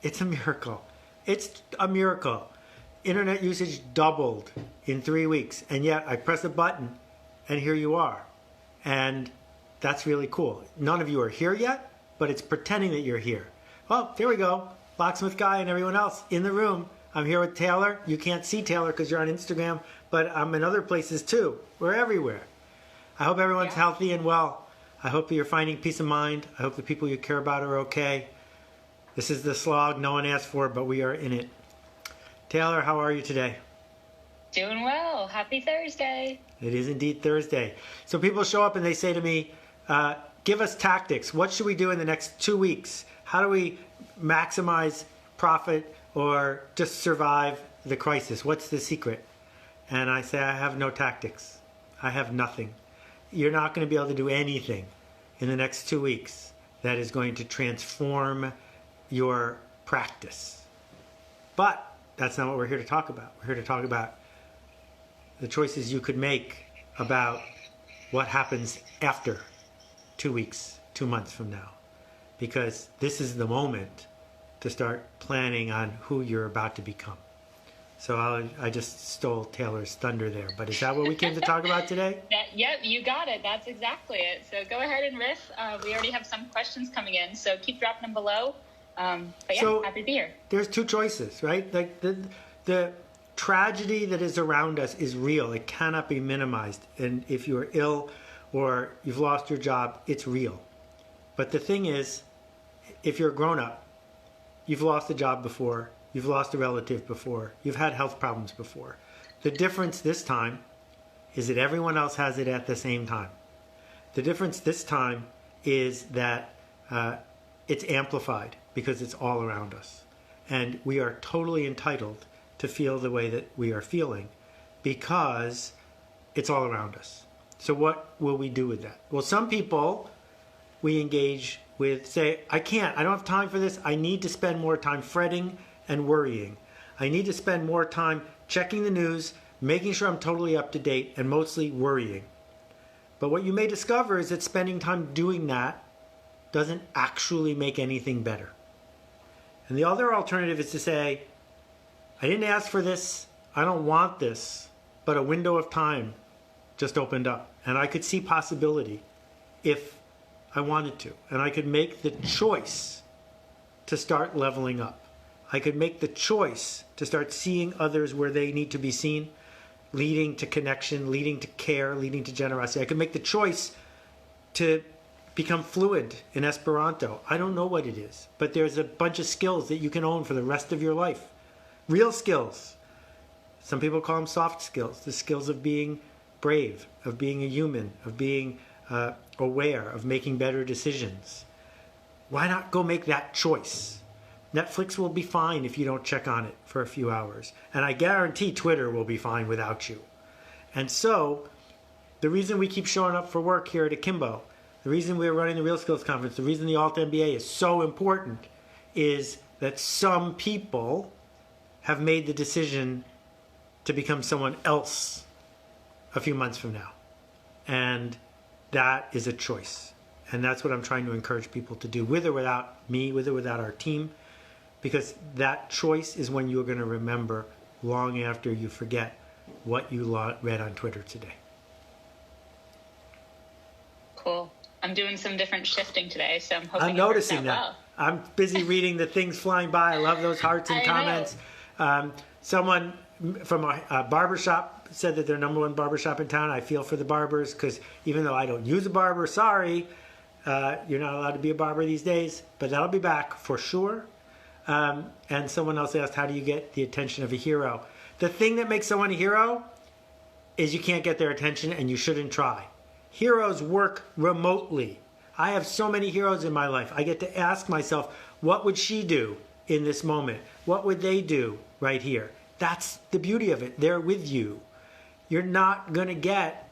It's a miracle. It's a miracle. Internet usage doubled in 3 weeks, and yet I press a button and here you are. And that's really cool. None of you are here yet, but it's pretending that you're here. Well, there we go. Locksmith Guy and everyone else in the room. I'm here with Taylor. You can't see Taylor because you're on Instagram, but I'm in other places too. We're everywhere. I hope everyone's healthy and well. I hope that you're finding peace of mind. I hope the people you care about are okay. This is the slog no one asked for, but we are in it. Taylor, how are you today? Doing well. Happy Thursday. It is indeed Thursday. So people show up and they say to me, give us tactics. What should we do in the next 2 weeks? How do we maximize profit or just survive the crisis? What's the secret? And I say, I have no tactics. I have nothing. You're not going to be able to do anything in the next 2 weeks that is going to transform your practice. But that's not what we're here to talk about. We're here to talk about the choices you could make about what happens after 2 weeks, 2 months from now. Because this is the moment to start planning on who you're about to become. So I just stole Taylor's thunder there, but is that what we came to talk about today? Yep, you got it. That's exactly it. So go ahead and riff. We already have some questions coming in, so keep dropping them below. But yeah, so happy to be here. There's two choices, right? Like the tragedy that is around us is real. It cannot be minimized. And if you're ill or you've lost your job, it's real. But the thing is, if you're a grown-up, you've lost a job before, you've lost a relative before, you've had health problems before. The difference this time is that everyone else has it at the same time. The difference this time is that it's amplified because it's all around us. And we are totally entitled to feel the way that we are feeling because it's all around us. So what will we do with that? Well, some people we engage with say, I don't have time for this. I need to spend more time fretting and worrying. I need to spend more time checking the news, making sure I'm totally up to date, and mostly worrying. But what you may discover is that spending time doing that doesn't actually make anything better. And the other alternative is to say, I didn't ask for this, I don't want this, but a window of time just opened up, and I could see possibility if I wanted to. And I could make the choice to start leveling up. I could make the choice to start seeing others where they need to be seen, leading to connection, leading to care, leading to generosity. I could make the choice to become fluent in Esperanto. I don't know what it is, but there's a bunch of skills that you can own for the rest of your life. Real skills. Some people call them soft skills. The skills of being brave, of being a human, of being aware, of making better decisions. Why not go make that choice? Netflix will be fine if you don't check on it for a few hours. And I guarantee Twitter will be fine without you. And so, the reason we keep showing up for work here at Akimbo, the reason we're running the Real Skills Conference, the reason the Alt MBA is so important is that some people have made the decision to become someone else a few months from now. And that is a choice. And that's what I'm trying to encourage people to do, with or without me, with or without our team, because that choice is when you're going to remember long after you forget what you read on Twitter today. Cool. I'm doing some different shifting today, so I'm hoping I'm noticing that. Well. I'm busy reading the things flying by. I love those hearts and comments. Someone from a barbershop said that they're number one barbershop in town. I feel for the barbers because even though I don't use a barber, sorry, you're not allowed to be a barber these days, but that'll be back for sure. And someone else asked, how do you get the attention of a hero? The thing that makes someone a hero is you can't get their attention and you shouldn't try. Heroes work remotely. I have so many heroes in my life. I get to ask myself, what would she do in this moment? What would they do right here? That's the beauty of it. They're with you. You're not going to get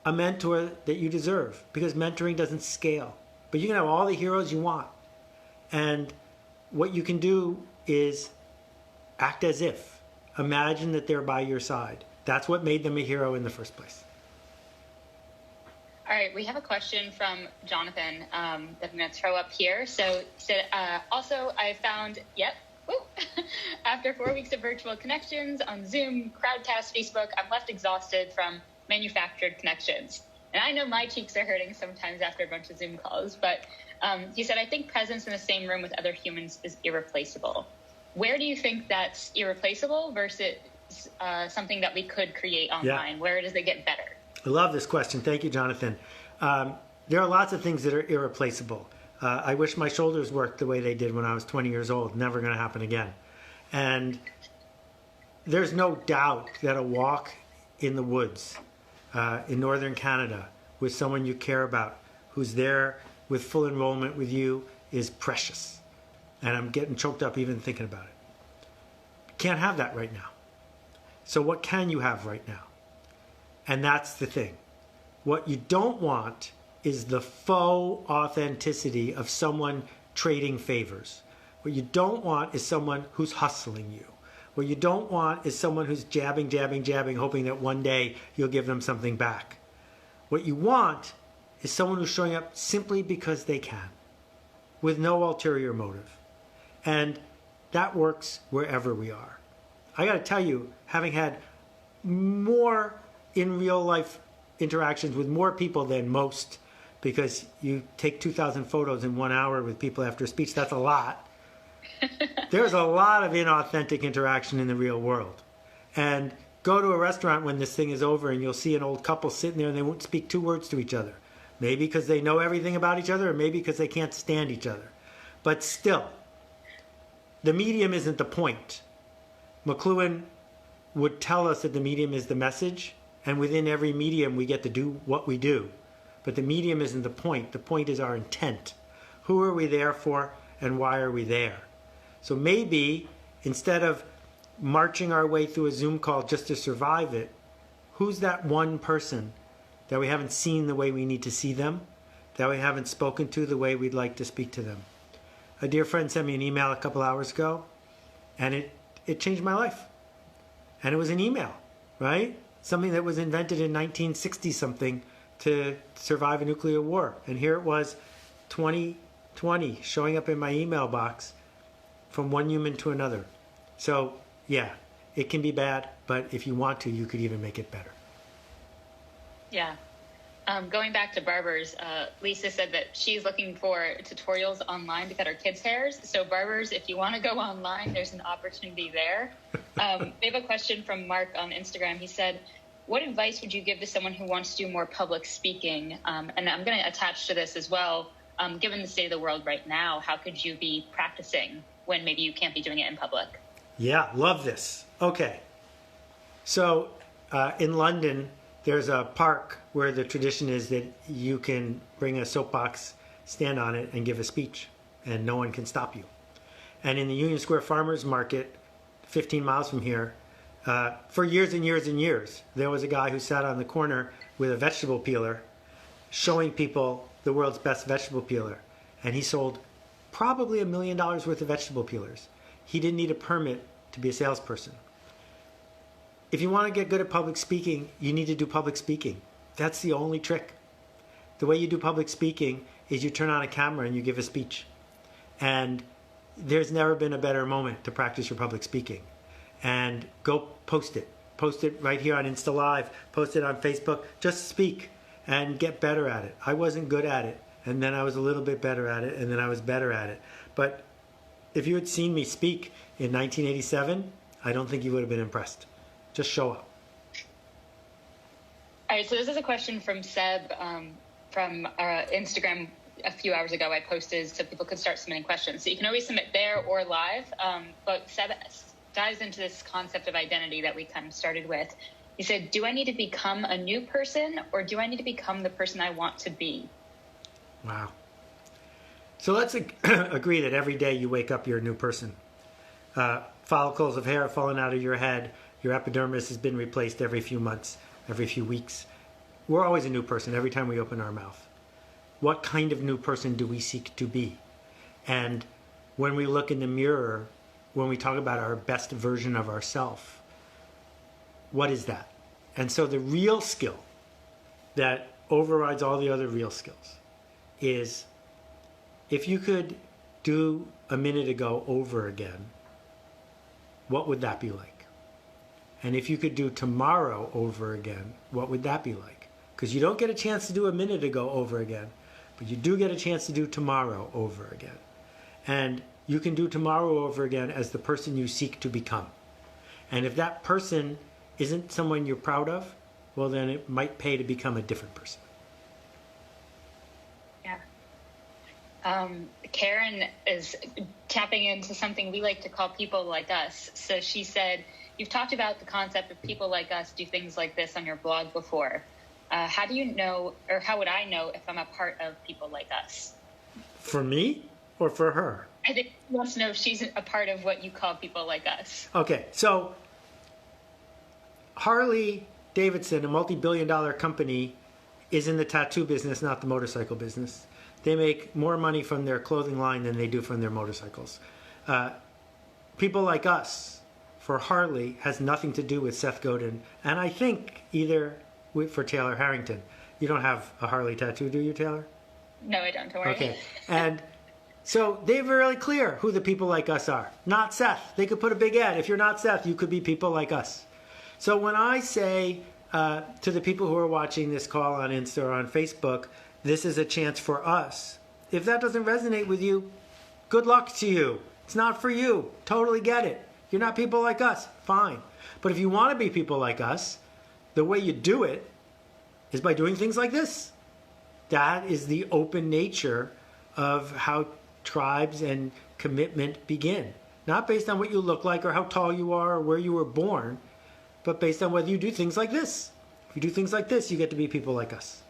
a mentor that you deserve because mentoring doesn't scale. But you can have all the heroes you want. And what you can do is act as if. Imagine that they're by your side. That's what made them a hero in the first place. All right, we have a question from Jonathan that I'm going to throw up here. So he said, also, I found, after 4 weeks of virtual connections on Zoom, Crowdcast, Facebook, I'm left exhausted from manufactured connections. And I know my cheeks are hurting sometimes after a bunch of Zoom calls, but he said, I think presence in the same room with other humans is irreplaceable. Where do you think that's irreplaceable versus something that we could create online? Yeah. Where does it get better? I love this question. Thank you, Jonathan. There are lots of things that are irreplaceable. I wish my shoulders worked the way they did when I was 20 years old. Never going to happen again. And there's no doubt that a walk in the woods in northern Canada with someone you care about who's there with full enrollment with you is precious. And I'm getting choked up even thinking about it. Can't have that right now. So what can you have right now? And that's the thing. What you don't want is the faux authenticity of someone trading favors. What you don't want is someone who's hustling you. What you don't want is someone who's jabbing, hoping that one day you'll give them something back. What you want is someone who's showing up simply because they can, with no ulterior motive. And that works wherever we are. I got to tell you, having had more in real life interactions with more people than most, because you take 2,000 photos in 1 hour with people after a speech, that's a lot. There's a lot of inauthentic interaction in the real world. And go to a restaurant when this thing is over and you'll see an old couple sitting there and they won't speak 2 words to each other. Maybe because they know everything about each other, or maybe because they can't stand each other. But still, the medium isn't the point. McLuhan would tell us that the medium is the message, and within every medium we get to do what we do. But the medium isn't the point. The point is our intent. Who are we there for, and why are we there? So maybe instead of marching our way through a Zoom call just to survive it, who's that one person that we haven't seen the way we need to see them, that we haven't spoken to the way we'd like to speak to them? A dear friend sent me an email a couple hours ago, and it changed my life. And it was an email, right? Something that was invented in 1960-something to survive a nuclear war. And here it was, 2020, showing up in my email box from one human to another. So, yeah, it can be bad, but if you want to, you could even make it better. Yeah. Going back to barbers, Lisa said that she's looking for tutorials online to cut her kids' hairs. So barbers, if you want to go online, there's an opportunity there. We have a question from Mark on Instagram. He said, what advice would you give to someone who wants to do more public speaking? And I'm going to attach to this as well. Given the state of the world right now, how could you be practicing when maybe you can't be doing it in public? Yeah, love this. Okay. So in London, there's a park where the tradition is that you can bring a soapbox, stand on it, and give a speech, and no one can stop you. And in the Union Square Farmers Market, 15 miles from here, for years and years and years, there was a guy who sat on the corner with a vegetable peeler showing people the world's best vegetable peeler. And he sold probably $1 million worth of vegetable peelers. He didn't need a permit to be a salesperson. If you want to get good at public speaking, you need to do public speaking. That's the only trick. The way you do public speaking is you turn on a camera and you give a speech. And there's never been a better moment to practice your public speaking. And go post it. Post it right here on Insta Live. Post it on Facebook. Just speak and get better at it. I wasn't good at it. And then I was a little bit better at it. And then I was better at it. But if you had seen me speak in 1987, I don't think you would have been impressed. Just show up. All right, so this is a question from Seb from Instagram. A few hours ago, I posted so people could start submitting questions. So you can always submit there or live. But Seb dives into this concept of identity that we kind of started with. He said, do I need to become a new person, or do I need to become the person I want to be? Wow. So let's agree that every day you wake up, you're a new person. Follicles of hair have fallen out of your head. Your epidermis has been replaced every few months, every few weeks. We're always a new person every time we open our mouth. What kind of new person do we seek to be? And when we look in the mirror, when we talk about our best version of ourselves, what is that? And so the real skill that overrides all the other real skills is if you could do a minute ago over again, what would that be like? And if you could do tomorrow over again, what would that be like? Because you don't get a chance to do a minute ago over again, but you do get a chance to do tomorrow over again. And you can do tomorrow over again as the person you seek to become. And if that person isn't someone you're proud of, well, then it might pay to become a different person. Yeah. Karen is tapping into something we like to call people like us. So she said, you've talked about the concept of people like us do things like this on your blog before. How do you know, or how would I know if I'm a part of people like us? For me or for her? I think she wants to know if she's a part of what you call people like us. Okay, so Harley Davidson, a multi-billion-dollar company, is in the tattoo business, not the motorcycle business. They make more money from their clothing line than they do from their motorcycles. People like us, for Harley, has nothing to do with Seth Godin, and I think either for Taylor Harrington. You don't have a Harley tattoo, do you, Taylor? No, I don't. Don't worry. Okay, and so they're really clear who the people like us are. Not Seth. They could put a big ad. If you're not Seth, you could be people like us. So when I say to the people who are watching this call on Insta or on Facebook, this is a chance for us. If that doesn't resonate with you, good luck to you. It's not for you. Totally get it. You're not people like us. Fine. But if you want to be people like us, the way you do it is by doing things like this. That is the open nature of how tribes and commitment begin. Not based on what you look like or how tall you are or where you were born, but based on whether you do things like this. If you do things like this, you get to be people like us.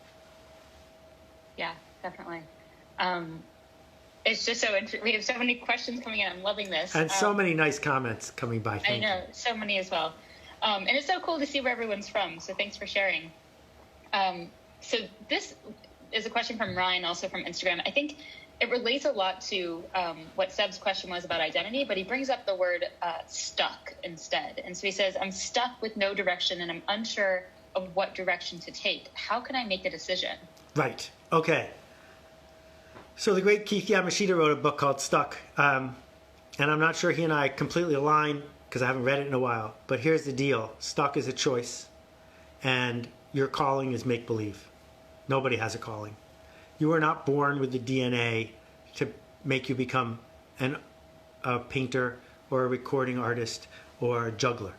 Yeah, definitely. It's just so interesting. We have so many questions coming in. I'm loving this. And so many nice comments coming by. I know, so many as well. And it's so cool to see where everyone's from. So thanks for sharing. So this is a question from Ryan, also from Instagram. I think it relates a lot to what Seb's question was about identity, but he brings up the word stuck instead. And so he says, I'm stuck with no direction and I'm unsure of what direction to take. How can I make a decision? Right. Okay. So the great Keith Yamashita wrote a book called Stuck. And I'm not sure he and I completely align because I haven't read it in a while. But here's the deal. Stuck is a choice. And your calling is make-believe. Nobody has a calling. You are not born with the DNA to make you become a painter or a recording artist or a juggler.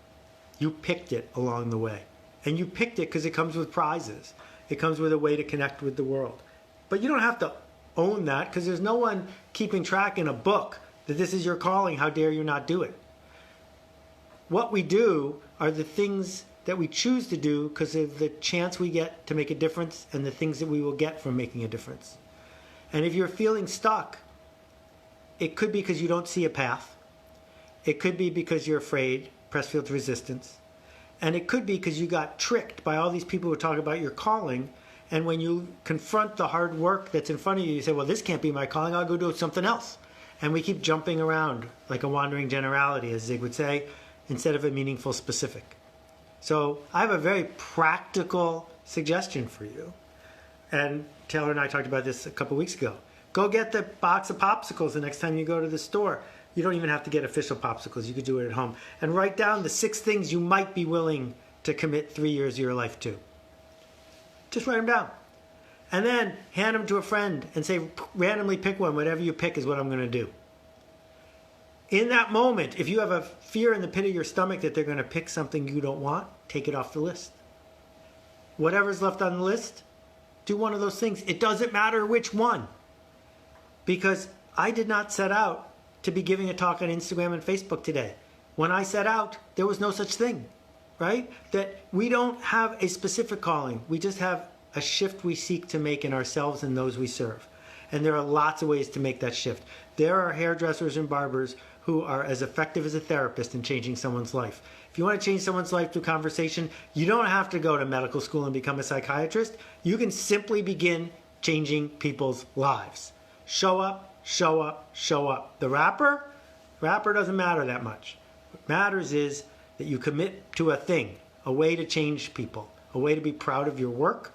You picked it along the way. And you picked it because it comes with prizes. It comes with a way to connect with the world. But you don't have to own that because there's no one keeping track in a book that this is your calling. How dare you not do it? What we do are the things that we choose to do because of the chance we get to make a difference and the things that we will get from making a difference. And if you're feeling stuck, it could be because you don't see a path. It could be because you're afraid, Pressfield's resistance. And it could be because you got tricked by all these people who talk about your calling. And when you confront the hard work that's in front of you, you say, well, this can't be my calling. I'll go do something else. And we keep jumping around like a wandering generality, as Zig would say, instead of a meaningful specific. So I have a very practical suggestion for you. And Taylor and I talked about this a couple weeks ago. Go get the box of popsicles the next time you go to the store. You don't even have to get official popsicles. You could do it at home. And write down the 6 things you might be willing to commit 3 years of your life to. Just write them down. And then hand them to a friend and say, randomly pick one. Whatever you pick is what I'm going to do. In that moment, if you have a fear in the pit of your stomach that they're going to pick something you don't want, take it off the list. Whatever's left on the list, do one of those things. It doesn't matter which one. Because I did not set out to be giving a talk on Instagram and Facebook today. When I set out, there was no such thing, right? That we don't have a specific calling. We just have a shift we seek to make in ourselves and those we serve. And there are lots of ways to make that shift. There are hairdressers and barbers who are as effective as a therapist in changing someone's life. If you want to change someone's life through conversation, you don't have to go to medical school and become a psychiatrist. You can simply begin changing people's lives. Show up, show up, show up. The rapper doesn't matter that much. What matters is that you commit to a thing, a way to change people, a way to be proud of your work,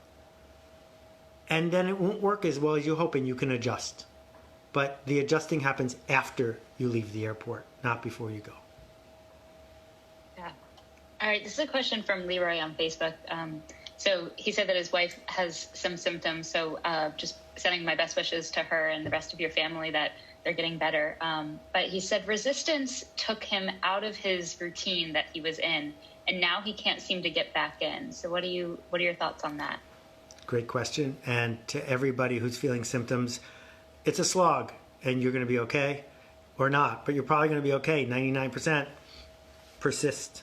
and then it won't work as well as you hope, and you can adjust. But the adjusting happens after you leave the airport, not before you go. Yeah. All right, this is a question from Leroy on Facebook. So he said that his wife has some symptoms, so just sending my best wishes to her and the rest of your family that they're getting better. But he said resistance took him out of his routine that he was in, and now he can't seem to get back in. So what are your thoughts on that? Great question. And to everybody who's feeling symptoms, it's a slog, and you're going to be okay or not, but you're probably going to be okay. 99%. Persist.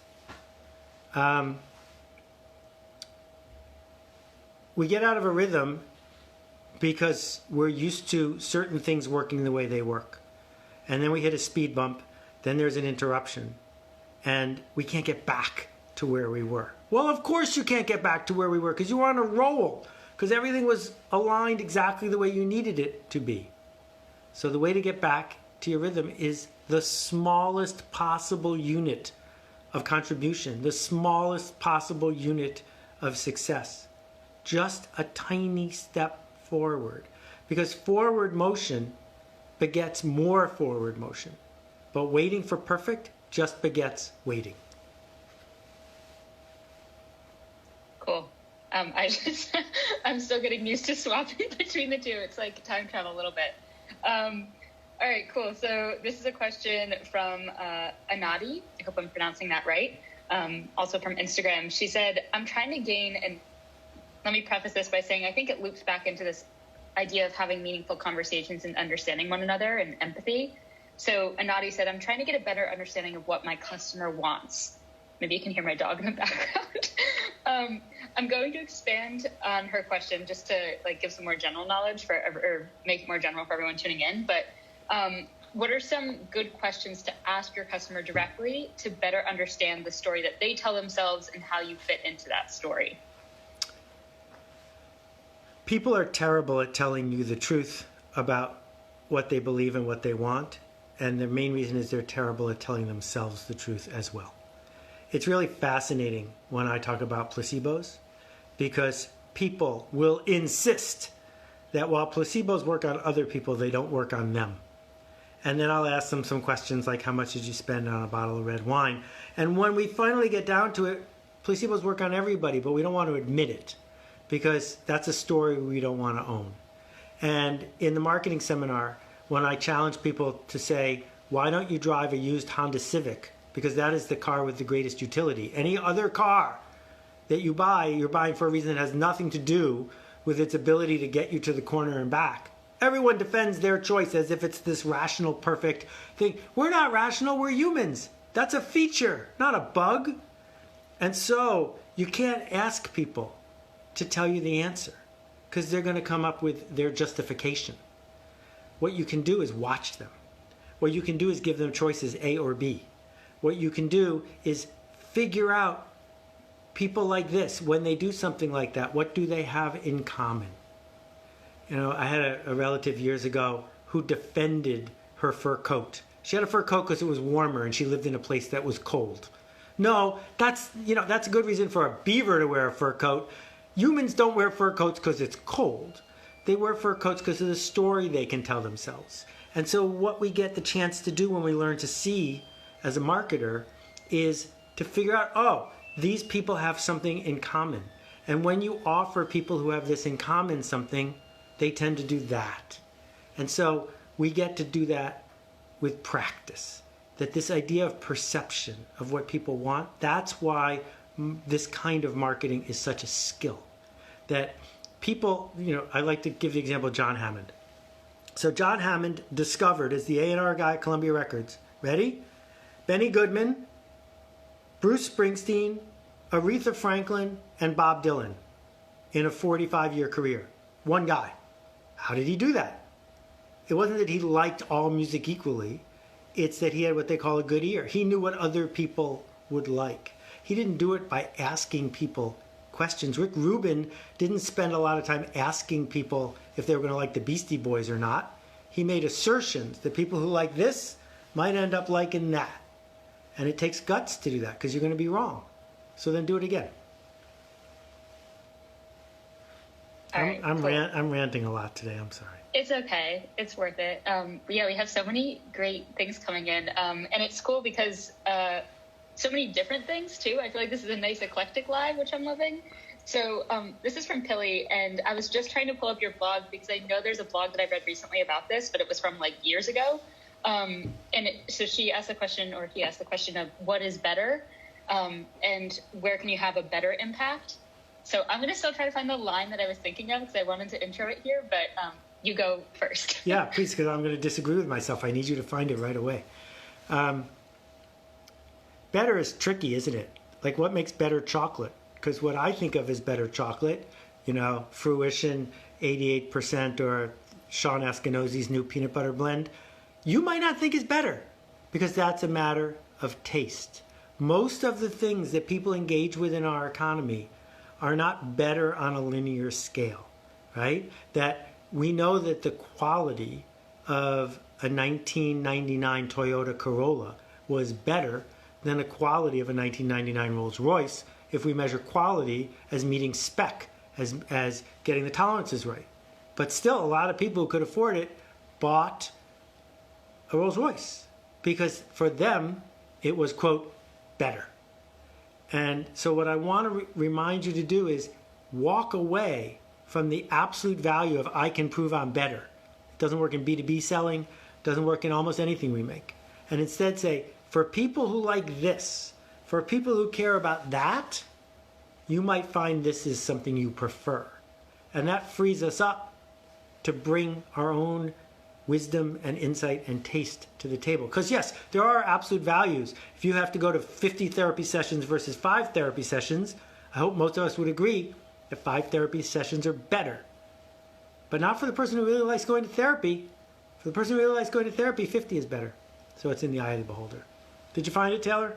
We get out of a rhythm because we're used to certain things working the way they work. And then we hit a speed bump, then there's an interruption, and we can't get back to where we were. Well, of course you can't get back to where we were because you were on a roll, because everything was aligned exactly the way you needed it to be. So the way to get back to your rhythm is the smallest possible unit of contribution, the smallest possible unit of success. Just a tiny step forward, because forward motion begets more forward motion, but waiting for perfect just begets waiting. Cool. I'm still getting used to swapping between the two. It's like time travel a little bit. All right, cool. So this is a question from Anadi. I hope I'm pronouncing that right. Also from Instagram. She said, I'm trying to gain, and let me preface this by saying I think it loops back into this idea of having meaningful conversations and understanding one another and empathy. So Anadi said, I'm trying to get a better understanding of what my customer wants. Maybe you can hear my dog in the background. I'm going to expand on her question just to give some more general knowledge or make it more general for everyone tuning in. But what are some good questions to ask your customer directly to better understand the story that they tell themselves and how you fit into that story? People are terrible at telling you the truth about what they believe and what they want. And the main reason is they're terrible at telling themselves the truth as well. It's really fascinating when I talk about placebos, because people will insist that while placebos work on other people, they don't work on them. And then I'll ask them some questions like, how much did you spend on a bottle of red wine? And when we finally get down to it, placebos work on everybody, but we don't want to admit it, because that's a story we don't want to own. And in the marketing seminar, when I challenge people to say, why don't you drive a used Honda Civic? Because that is the car with the greatest utility. Any other car that you buy, you're buying for a reason that has nothing to do with its ability to get you to the corner and back. Everyone defends their choice as if it's this rational, perfect thing. We're not rational, we're humans. That's a feature, not a bug. And so you can't ask people to tell you the answer, because they're going to come up with their justification. What you can do is watch them. What you can do is give them choices A or B. What you can do is figure out people like this, when they do something like that, what do they have in common? You know, I had a relative years ago who defended her fur coat. She had a fur coat because it was warmer and she lived in a place that was cold. No, that's a good reason for a beaver to wear a fur coat. Humans don't wear fur coats because it's cold. They wear fur coats because of the story they can tell themselves. And so what we get the chance to do when we learn to see as a marketer is to figure out, oh, these people have something in common. And when you offer people who have this in common something, they tend to do that. And so we get to do that with practice. That this idea of perception of what people want, that's why this kind of marketing is such a skill. That people, I like to give the example of John Hammond. So John Hammond discovered, as the A&R guy at Columbia Records, ready? Benny Goodman, Bruce Springsteen, Aretha Franklin, and Bob Dylan in a 45-year career. One guy. How did he do that? It wasn't that he liked all music equally. It's that he had what they call a good ear. He knew what other people would like. He didn't do it by asking people questions. Rick Rubin didn't spend a lot of time asking people if they were going to like the Beastie Boys or not. He made assertions that people who like this might end up liking that. And it takes guts to do that, because you're going to be wrong. So then do it again. All right, I'm cool. I'm ranting a lot today. I'm sorry. It's okay. It's worth it. Yeah, we have so many great things coming in. And it's cool because so many different things, too. I feel like this is a nice eclectic live, which I'm loving. So this is from Pilly, and I was just trying to pull up your blog because I know there's a blog that I read recently about this, but it was from like years ago. So she asked the question, or he asked the question of what is better, and where can you have a better impact? So I'm going to still try to find the line that I was thinking of because I wanted to intro it here, but you go first. Yeah, please, because I'm going to disagree with myself. I need you to find it right away. Better is tricky, isn't it? Like, what makes better chocolate? Because what I think of as better chocolate, Fruition 88% or Sean Askenosi's new peanut butter blend, you might not think is better because that's a matter of taste. Most of the things that people engage with in our economy are not better on a linear scale, right? That we know that the quality of a 1999 Toyota Corolla was better than the quality of a 1999 Rolls Royce if we measure quality as meeting spec, as getting the tolerances right. But still, a lot of people who could afford it bought a Rolls Royce because for them, it was, quote, better. And so what I want to remind you to do is walk away from the absolute value of I can prove I'm better. It doesn't work in B2B selling, doesn't work in almost anything we make. And instead say, for people who like this, for people who care about that, you might find this is something you prefer. And that frees us up to bring our own wisdom and insight and taste to the table. Because yes, there are absolute values. If you have to go to 50 therapy sessions versus 5 therapy sessions, I hope most of us would agree that 5 therapy sessions are better. But not for the person who really likes going to therapy. For the person who really likes going to therapy, 50 is better. So it's in the eye of the beholder. Did you find it, Taylor?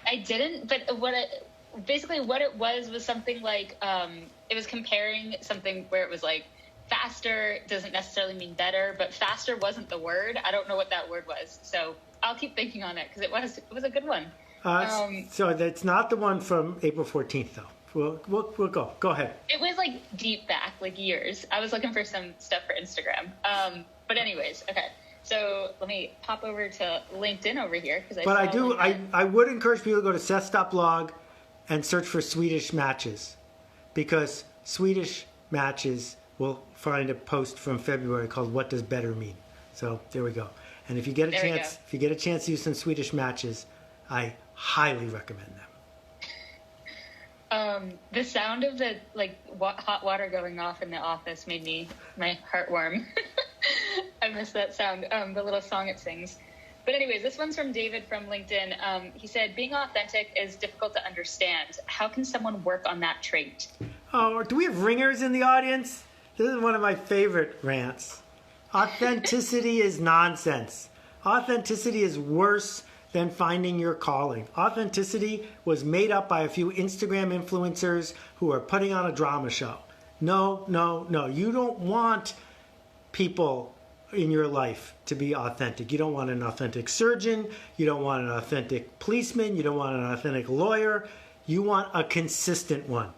I didn't, but basically what it was something like, it was comparing something where it was like, faster doesn't necessarily mean better, but faster wasn't the word. I don't know what that word was. So I'll keep thinking on it because it was a good one. So that's not the one from April 14th, though. We'll go. Go ahead. It was like deep back, like years. I was looking for some stuff for Instagram. But anyways, okay. So let me pop over to LinkedIn over here because I would encourage people to go to Seth.blog and search for Swedish matches, because Swedish matches will find a post from February called "What Does Better Mean?" So there we go. And if you get a chance to use some Swedish matches, I highly recommend them. The sound of the hot water going off in the office made my heart warm. I miss that sound, the little song it sings. But anyways, this one's from David from LinkedIn. He said, being authentic is difficult to understand. How can someone work on that trait? Oh, do we have ringers in the audience? This is one of my favorite rants. Authenticity is nonsense. Authenticity is worse than finding your calling. Authenticity was made up by a few Instagram influencers who are putting on a drama show. No. You don't want people in your life to be authentic. You don't want an authentic surgeon. You don't want an authentic policeman. You don't want an authentic lawyer. You want a consistent one.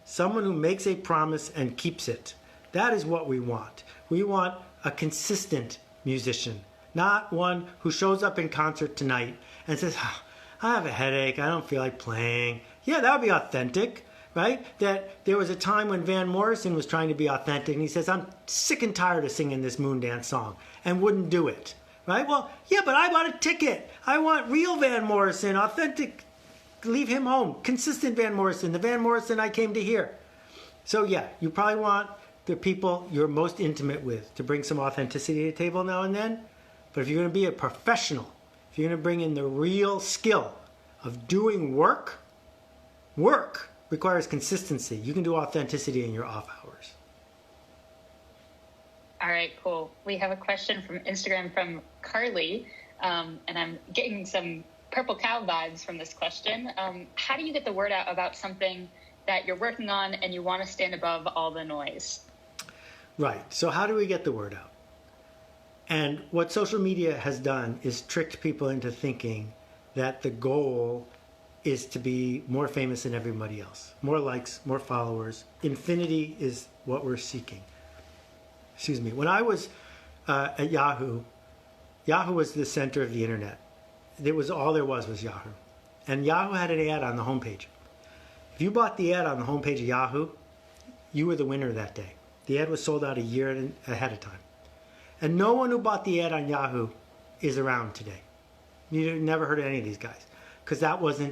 Someone who makes a promise and keeps it. That is what we want. We want a consistent musician, not one who shows up in concert tonight and says, I have a headache, I don't feel like playing. Yeah, that would be authentic, right? That there was a time when Van Morrison was trying to be authentic and he says, I'm sick and tired of singing this Moondance song, and wouldn't do it, right? Well, yeah, but I bought a ticket. I want real Van Morrison, authentic, leave him home, consistent Van Morrison, the Van Morrison I came to hear. So yeah, you probably want the people you're most intimate with to bring some authenticity to the table now and then. But if you're going to be a professional, if you're going to bring in the real skill of doing work requires consistency. You can do authenticity in your off hours. All right, cool. We have a question from Instagram from Carly, and I'm getting some Purple Cow vibes from this question. How do you get the word out about something that you're working on and you want to stand above all the noise? Right. So how do we get the word out? And what social media has done is tricked people into thinking that the goal is to be more famous than everybody else. More likes, more followers. Infinity is what we're seeking. Excuse me. When I was at Yahoo, Yahoo was the center of the internet. It was all there was Yahoo. And Yahoo had an ad on the homepage. If you bought the ad on the homepage of Yahoo, you were the winner that day. The ad was sold out a year ahead of time. And no one who bought the ad on Yahoo is around today. You never heard of any of these guys because that wasn't